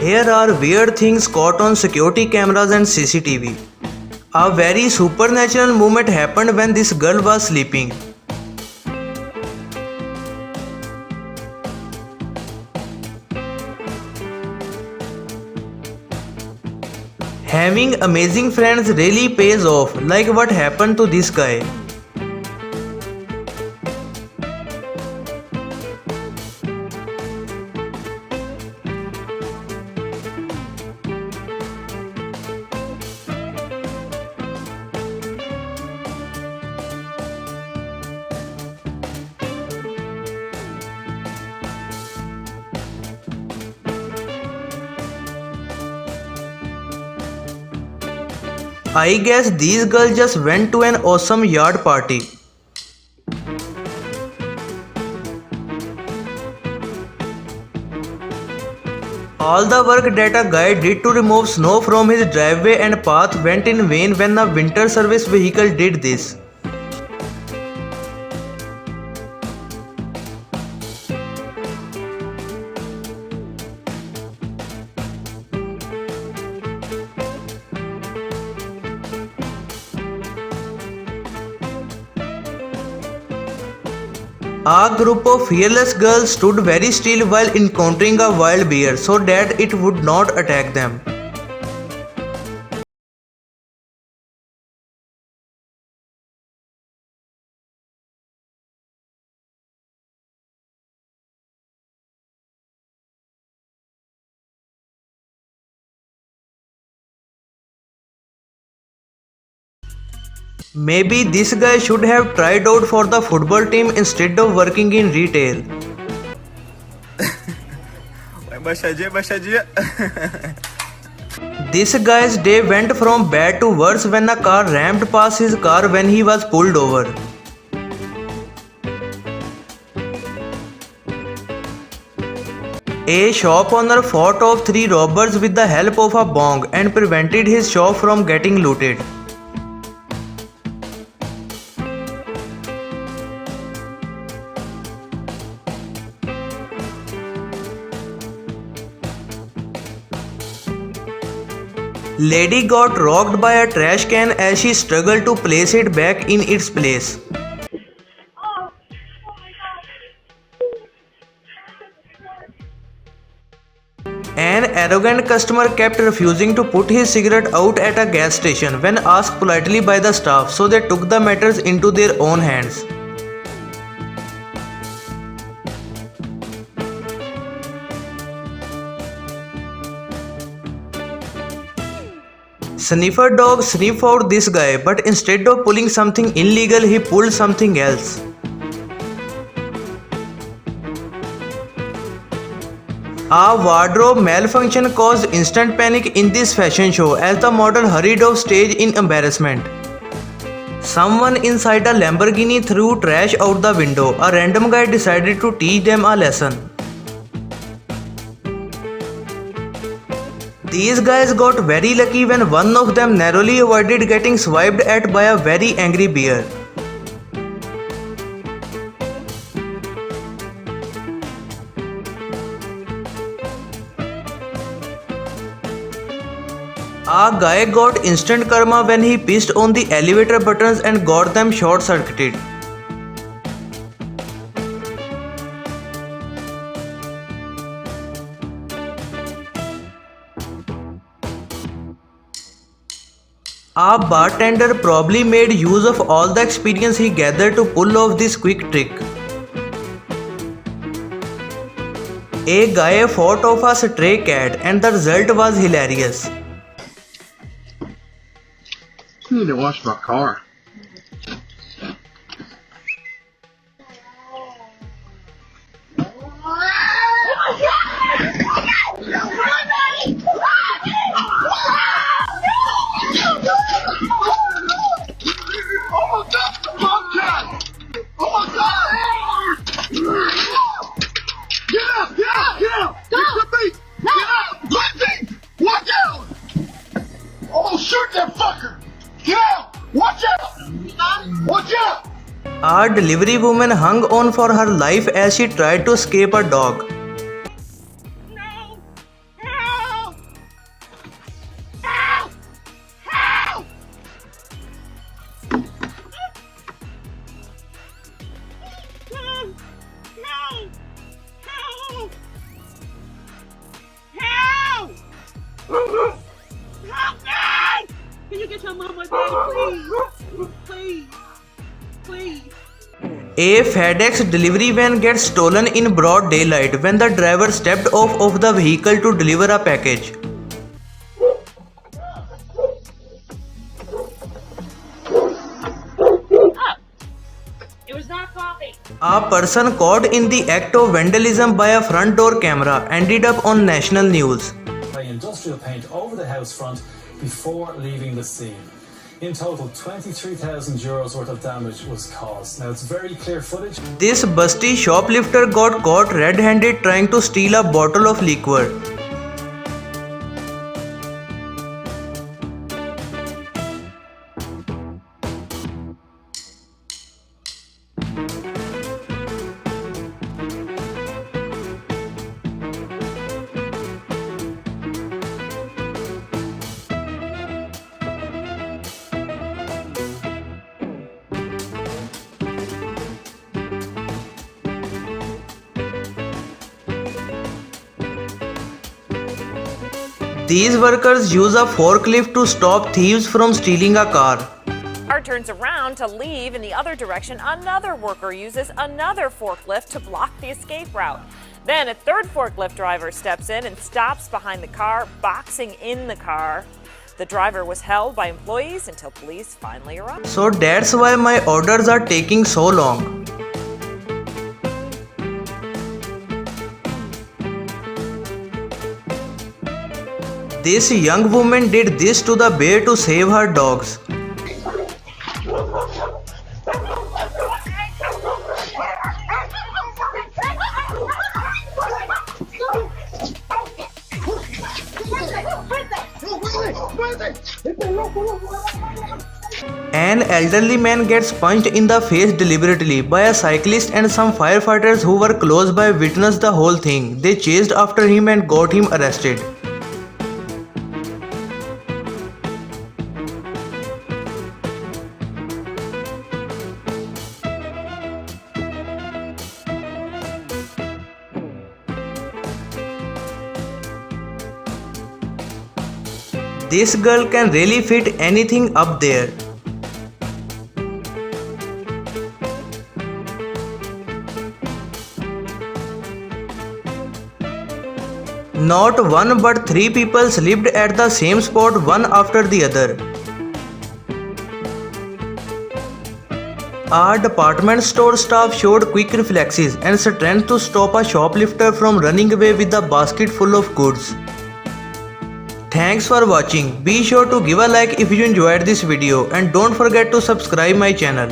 Here are weird things caught on security cameras and CCTV. A very supernatural moment happened when this girl was sleeping. Having amazing friends really pays off, like what happened to this guy. I guess these girls just went to an awesome yard party. All the work that a guy did to remove snow from his driveway and path went in vain when a winter service vehicle did this. A group of fearless girls stood very still while encountering a wild bear so that it would not attack them. Maybe this guy should have tried out for the football team instead of working in retail. This guy's day went from bad to worse when a car rammed past his car when he was pulled over. A shop owner fought off 3 robbers with the help of a bong and prevented his shop from getting looted. Lady got rocked by a trash can as she struggled to place it back in its place. An arrogant customer kept refusing to put his cigarette out at a gas station when asked politely by the staff, so they took the matters into their own hands. Sniffer dog sniffed out this guy, but instead of pulling something illegal, he pulled something else. A wardrobe malfunction caused instant panic in this fashion show as the model hurried off stage in embarrassment. Someone inside a Lamborghini threw trash out the window. A random guy decided to teach them a lesson. These guys got very lucky when one of them narrowly avoided getting swiped at by a very angry bear. A guy got instant karma when he pissed on the elevator buttons and got them short-circuited. A bartender probably made use of all the experience he gathered to pull off this quick trick. A guy fought off a stray cat and the result was hilarious. I need to wash my car. A delivery woman hung on for her life as she tried to escape a dog. No! Help! Help me! Can you get your mama, daddy, please? Please. Please. A FedEx delivery van gets stolen in broad daylight when the driver stepped off of the vehicle to deliver a package. It was not coffee. A person caught in the act of vandalism by a front door camera ended up on national news. Spray industrial paint over the house front before leaving the scene. In total, €23,000 worth of damage was caused. Now, it's very clear footage. This busty shoplifter got caught red-handed trying to steal a bottle of liquor. These workers use a forklift to stop thieves from stealing a car. Car turns around to leave in the other direction. Another worker uses another forklift to block the escape route. Then a third forklift driver steps in and stops behind the car, boxing in the car. The driver was held by employees until police finally arrived. So that's why my orders are taking so long. This young woman did this to the bear to save her dogs. An elderly man gets punched in the face deliberately by a cyclist, and some firefighters who were close by witnessed the whole thing. They chased after him and got him arrested. This girl can really fit anything up there. Not one but three people slipped at the same spot, one after the other. Our department store staff showed quick reflexes and strength to stop a shoplifter from running away with a basket full of goods. Thanks for watching. Be sure to give a like if you enjoyed this video and don't forget to subscribe my channel.